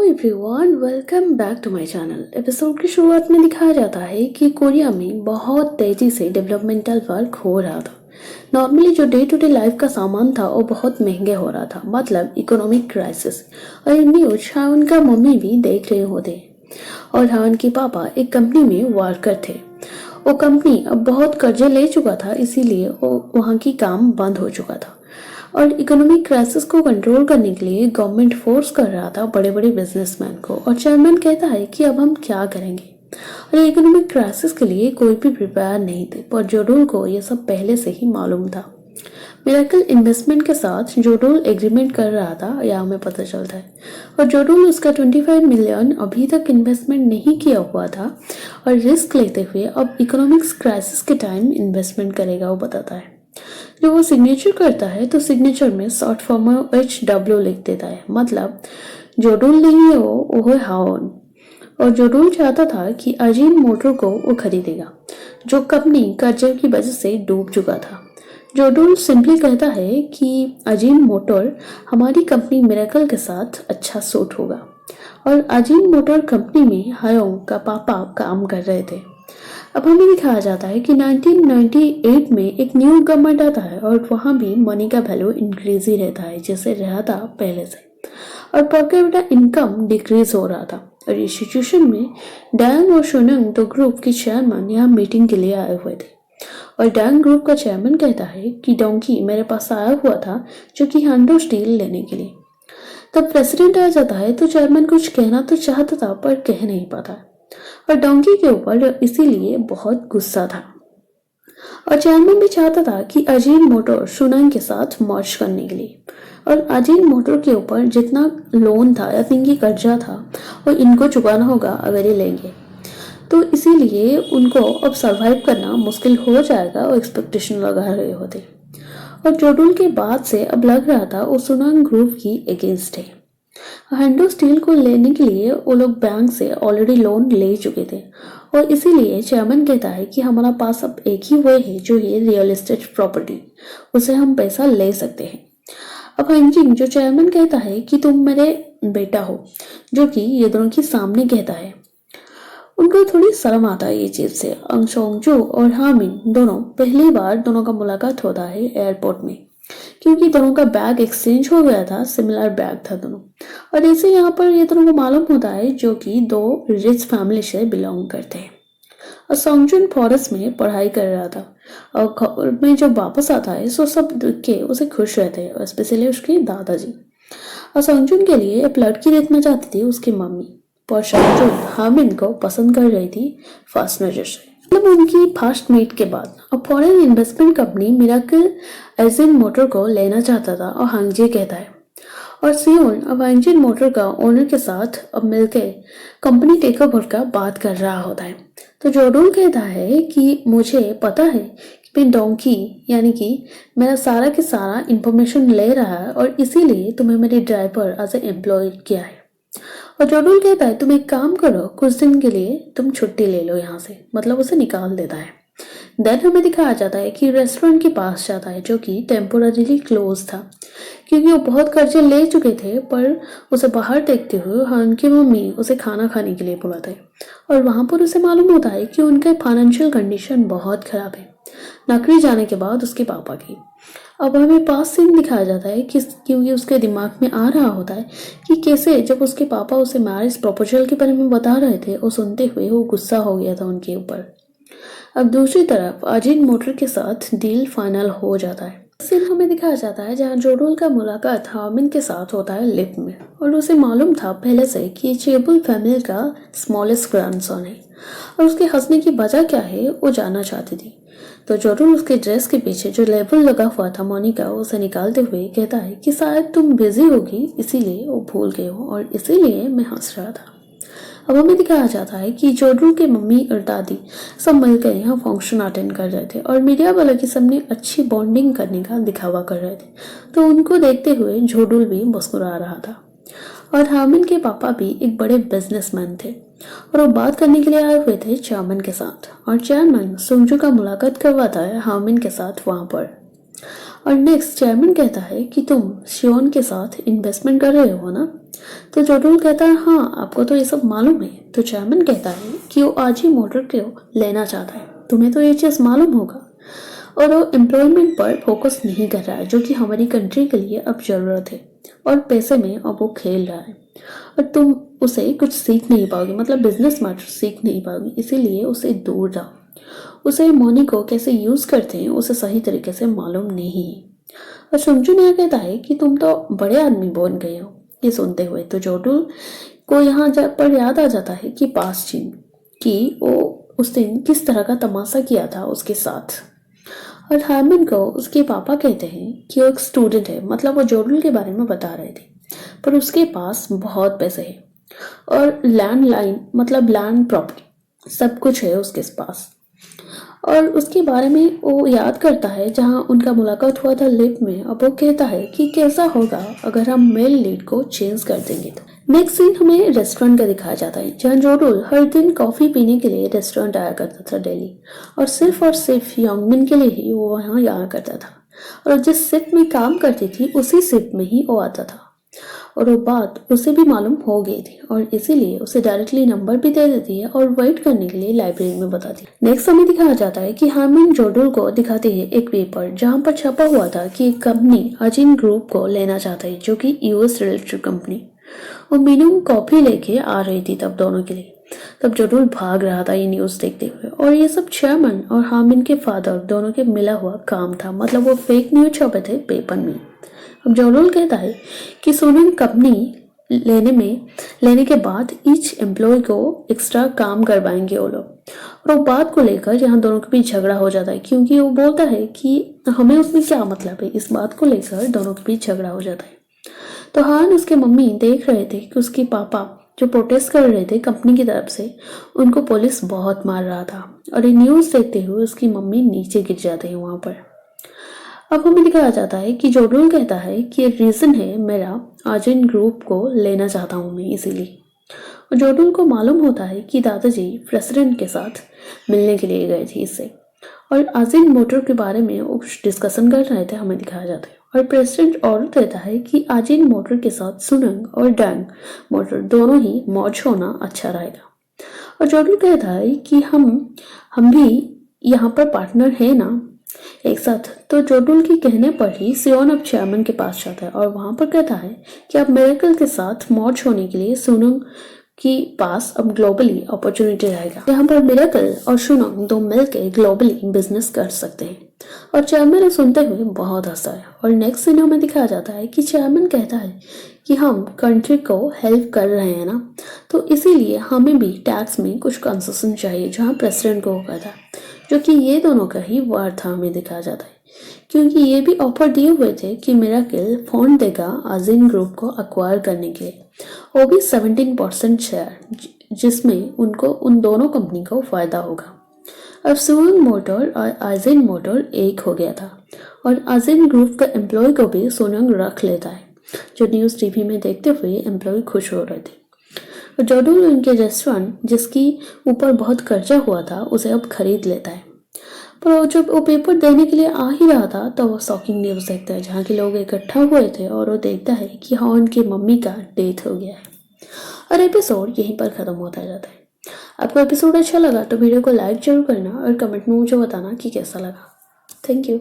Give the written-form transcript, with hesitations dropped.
Everyone, welcome back to my channel. Episode की शुरुआत में दिखाया जाता है कि कोरिया में बहुत तेजी से डेवलपमेंटल वर्क हो रहा था। नॉर्मली जो डे टू डे लाइफ का सामान था वो बहुत महंगे हो रहा था, मतलब इकोनॉमिक क्राइसिस। और ये न्यूज हावन का मम्मी भी देख रहे होते और हावन के पापा एक कंपनी में वर्कर थे। वो कंपनी अब बहुत कर्जे ले चुका था, इसीलिए वो वहाँ की काम बंद हो चुका था और इकोनॉमिक क्राइसिस को कंट्रोल करने के लिए गवर्नमेंट फोर्स कर रहा था बड़े बड़े बिजनेसमैन को। और चेयरमैन कहता है कि अब हम क्या करेंगे। और इकोनॉमिक क्राइसिस के लिए कोई भी प्रिपेयर नहीं थे, पर जोडोल को यह सब पहले से ही मालूम था। मिरेकल इन्वेस्टमेंट के साथ जोडोल एग्रीमेंट कर रहा था, यह हमें पता चलता है। और जोडोल उसका 25 मिलियन अभी तक इन्वेस्टमेंट नहीं किया हुआ था और रिस्क लेते हुए अब इकोनॉमिक्स क्राइसिस के टाइम इन्वेस्टमेंट करेगा, वो बताता है। जब वो सिग्नेचर करता है तो सिग्नेचर में शॉर्ट फॉर्म में HW लिख देता है, मतलब जोडोल नहीं है वो है हावन। और जोडोल चाहता था कि अजीम मोटर को वो खरीदेगा, जो कंपनी कर्जे की वजह से डूब चुका था। जोडोल सिंपली कहता है कि अजीम मोटर हमारी कंपनी मिरेकल के साथ अच्छा सूट होगा। और अजीम मोटर कंपनी में हायोंग का पापा काम कर रहे थे। अब हमें दिखाया जाता है कि 1998 में एक न्यू गवर्नमेंट आता है और वहाँ भी मनी का वैल्यू इंक्रीज ही रहता है जैसे रहा था पहले से, और पर कैपिटा इनकम डिक्रीज हो रहा था। और इस सिचुएशन में डैंग और शुनंग तो ग्रुप के चेयरमैन यहाँ मीटिंग के लिए आए हुए थे। और डैंग ग्रुप का चेयरमैन कहता है कि डोंकी मेरे पास आया हुआ था जो कि हैंडो स्टील लेने के लिए। तब प्रेसिडेंट आ जाता है तो चेयरमैन कुछ कहना तो चाहता था पर कह नहीं पाता और डोंकी के ऊपर इसीलिए बहुत गुस्सा था। और चेयरमैन भी चाहता था कि अजीम मोटर सुनंग के साथ मर्ज करने के लिए, और अजीम मोटर के ऊपर जितना लोन था या इनकी कर्जा था वो इनको चुकाना होगा अगर ये लेंगे, तो इसीलिए उनको अब सरवाइव करना मुश्किल हो जाएगा, वो एक्सपेक्टेशन लगा रहे होते। और जोडुल के बाद से अब लग रहा था वो सुनंग ग्रुप की अगेंस्ट है। हैंडो स्टील को लेने के लिए वो लोग बैंक से ऑलरेडी लोन ले चुके थे और इसीलिए चेयरमैन कहता है कि हमारा पास अब एक ही वे है जो है रियल एस्टेट प्रॉपर्टी, उसे हम पैसा ले सकते हैं। अब हंजिंग जो चेयरमैन कहता है कि तुम मेरे बेटा हो, जो कि ये दोनों के सामने कहता है। उनको थोड़ी शर्म आता है ये चीज से। अंगसोंगजू और हामिन दोनों पहली बार दोनों का मुलाकात होता है एयरपोर्ट में, क्योंकि दोनों का बैग एक्सचेंज हो गया था, सिमिलर बैग था दोनों। और ऐसे यहाँ पर ये दोनों को मालूम होता है जो कि दो रिच फैमिली से बिलोंग करते हैं। और सोंगजुन फॉरेस्ट में पढ़ाई कर रहा था और खबर में जब वापस आता है तो सब देख के उसे खुश रहते हैं, और स्पेशली उसके दादाजी। और सोंगजुन के लिए एक लड़की देखना चाहती थी उसकी मम्मी, पर सोंगजुन हामिन को पसंद कर रही थी फर्स्ट नजर से। मतलब उनकी फर्स्ट मीट के बाद अब foreign investment company miracle ageing motor को लेना चाहता था और हांगजे कहता है। और सियोन अब इंजन मोटर का ओनर के साथ अब मिलकर कंपनी टेकओवर का बात कर रहा होता है। तो जोडोल कहता है कि मुझे पता है कि मैं डोंकी यानी कि मेरा सारा के सारा इंफॉर्मेशन ले रहा है और इसीलिए तुम्हें मेरे ड्राइवर एज ए एम्प्लॉय किया है। और जोडोल कहता है तुम एक काम करो, कुछ दिन के लिए तुम छुट्टी ले लो यहाँ से, मतलब उसे निकाल देता है। देन हमें दिखाया जाता है कि रेस्टोरेंट के पास जाता है जो कि टेम्पोररीली क्लोज था, क्योंकि वो बहुत कर्जे ले चुके थे। पर उसे बाहर देखते हुए उनकी मम्मी उसे खाना खाने के लिए बुलाते हैं और वहां पर उसे मालूम होता है कि उनका फाइनेंशियल कंडीशन बहुत खराब है, नौकरी जाने के बाद उसके पापा की। अब हमें पास सीन दिखाया जाता है कि क्योंकि उसके दिमाग में आ रहा होता है कि कैसे जब उसके पापा उसे मैरिज प्रपोजल के बारे में बता रहे थे, वो सुनते हुए वो गुस्सा हो गया था उनके ऊपर। अब दूसरी तरफ अजीन मोटर के साथ डील फाइनल हो जाता है। सीन हमें दिखाया जाता है जहां जोडोल का मुलाकात हामिन के साथ होता है लिफ्ट में, और उसे मालूम था पहले से कि चेबुल फैमिली का स्मॉलेस्ट ग्रैंडसन है और उसके हंसने की वजह क्या है वो जानना चाहती थी। तो जोडोल उसके ड्रेस के पीछे जो लेबल लगा हुआ था मनी का उसे निकालते हुए कहता है कि शायद तुम बिजी होगी इसीलिए वो भूल गए हो और इसीलिए मैं हंस रहा था। अब हमें दिखाया जाता है कि जोडोल के मम्मी और दादी सब मिलकर यहाँ फंक्शन अटेंड कर रहे थे और मीडिया वालों के सामने अच्छी बॉन्डिंग करने का दिखावा कर रहे थे, तो उनको देखते हुए जोडोल भी मुस्कुरा रहा था। और हामिन के पापा भी एक बड़े बिजनेसमैन थे और वो बात करने के लिए आए हुए थे चेयरमैन के साथ, और चेयरमैन सुंगजू का मुलाकात करवाता है हामिन के साथ वहां पर। और नेक्स्ट चेयरमैन कहता है कि तुम शियोन के साथ इन्वेस्टमेंट कर रहे हो ना। तो जोडुल कहता है हाँ, आपको तो ये सब मालूम है। तो चेयरमैन कहता है कि वो आज ही मोटर को लेना चाहता है, तुम्हें तो ये चीज़ मालूम होगा। और वो एम्प्लॉयमेंट पर फोकस नहीं कर रहा है, जो कि हमारी कंट्री के लिए अब ज़रूरत है। और पैसे में अब वो खेल रहा है और तुम उसे कुछ सीख नहीं पाओगे, मतलब बिजनेस मैटर सीख नहीं पाओगे, इसीलिए उसे दूर रहो। उसे मनी को कैसे यूज़ करते हैं उसे सही तरीके से मालूम नहीं है। और सुंगजुन यह कहता है कि तुम तो बड़े आदमी बन गए हो। ये सुनते हुए तो जोडुल को यहाँ पर याद आ जाता है कि पास्ट सीन कि वो उस दिन किस तरह का तमाशा किया था उसके साथ। और हार्मन को उसके पापा कहते हैं कि वो एक स्टूडेंट है, मतलब वो जोडुल के बारे में बता रहे थे, पर उसके पास बहुत पैसे हैं और लैंडलाइन मतलब लैंड प्रॉपर्टी सब कुछ है उसके पास। और उसके बारे में वो याद करता है जहाँ उनका मुलाकात हुआ था लिफ्ट में। अब वो कहता है कि कैसा होगा अगर हम मेल लीड को चेंज कर देंगे। तो नेक्स्ट सीन हमें रेस्टोरेंट का दिखाया जाता है जहाँ जोडुल हर दिन कॉफ़ी पीने के लिए रेस्टोरेंट आया करता था डेली, और सिर्फ यंगमिन के लिए ही वो वहाँ आया करता था। और जिस शिफ्ट में काम करती थी उसी शिफ्ट में ही वो आता था, और वो बात उसे भी मालूम हो गई थी और इसीलिए उसे डायरेक्टली नंबर भी दे देती है और वेट करने के लिए लाइब्रेरी में बताती है। नेक्स्ट हमें दिखाया जाता है कि हार्मन जोडुल को दिखाती है एक पेपर जहाँ पर छपा हुआ था कि एक कंपनी अजिन ग्रुप को लेना चाहता है, जो कि यूएस रिलेटेड कंपनी। और मीनू कॉफी लेके आ रही थी तब दोनों के लिए। तब जोडुल भाग रहा था ये न्यूज़ देखते हुए, और ये सब चेयरमैन और हार्मन के फादर दोनों के मिला हुआ काम था, मतलब वो फेक न्यूज छपे थे पेपर में। अब जोडुल कहता है कि सोनम कंपनी लेने के बाद ईच एम्प्लॉय को एक्स्ट्रा काम करवाएंगे वो लोग। और वो बात को लेकर यहाँ दोनों के बीच झगड़ा हो जाता है, क्योंकि वो बोलता है कि हमें उसमें क्या मतलब है। इस बात को लेकर दोनों के बीच झगड़ा हो जाता है। तो हान उसके मम्मी देख रहे थे कि उसके पापा जो प्रोटेस्ट कर रहे थे कंपनी की तरफ से, उनको पुलिस बहुत मार रहा था। और ये न्यूज़ देखते हुए उसकी मम्मी नीचे गिर जाते हैं वहाँ पर। अब हमें दिखाया जाता है कि जोडुल कहता है कि रीज़न है मेरा आजिन ग्रुप को लेना चाहता हूँ मैं, इसीलिए। और जोडुल को मालूम होता है कि दादाजी प्रेसिडेंट के साथ मिलने के लिए गए थे इससे, और आजिन मोटर के बारे में वो कुछ डिस्कशन कर रहे थे, हमें दिखाया जाता है। और प्रेसिडेंट ऑर्डर देता है कि आजिन मोटर के साथ सुनंग और डैंग मोटर दोनों ही मौज होना अच्छा रहेगा। और जोडुल कहता है कि हम भी यहाँ पर पार्टनर है ना एक साथ। तो जोडुल के कहने पर ही सियोन अब चेयरमैन के पास जाता है और वहां पर कहता है कि अब मिरेकल के साथ मौज होने के लिए सुनंग के पास अब ग्लोबली अपॉर्चुनिटी रहेगा। यहाँ पर मिरेकल और सुनंग दो मिलकर ग्लोबली बिजनेस कर सकते हैं। और चेयरमैन ने सुनते हुए बहुत हंसा है। और नेक्स्ट सीन हमें दिखाया जाता है कि चेयरमैन कहता है कि हम कंट्री को हेल्प कर रहे हैं ना, तो इसीलिए हमें भी टैक्स में कुछ कंसेशन चाहिए, जहाँ प्रेसिडेंट को होगा था, जो कि ये दोनों का ही वार था, हमें दिखाया जाता है। क्योंकि ये भी ऑफर दिए हुए थे कि मिरेकल फंड देगा आजिन ग्रुप को अक्वायर करने के लिए, वो भी 17% शेयर, जिसमें उनको उन दोनों कंपनी को फायदा होगा। अब सुनंग मोटर और आजिन मोटर एक हो गया था, और आजिन ग्रुप का एम्प्लॉय को भी सुनंग रख लेता है, जो न्यूज़ टीवी में देखते हुए एम्प्लॉय खुश हो रहे थे। जोडुल उनके रेस्टोरेंट जिसकी ऊपर बहुत कर्जा हुआ था उसे अब खरीद लेता है। पर जब वो पेपर देने के लिए आ ही रहा था तो वो शॉकिंग न्यूज़ देखता है, जहाँ के लोग इकट्ठा हुए थे, और वो देखता है कि हाँ उनकी मम्मी का डेथ हो गया है। और एपिसोड यहीं पर ख़त्म होता जाता है। आपको एपिसोड अच्छा लगा तो वीडियो को लाइक जरूर करना और कमेंट में मुझे बताना कि कैसा लगा। Thank you.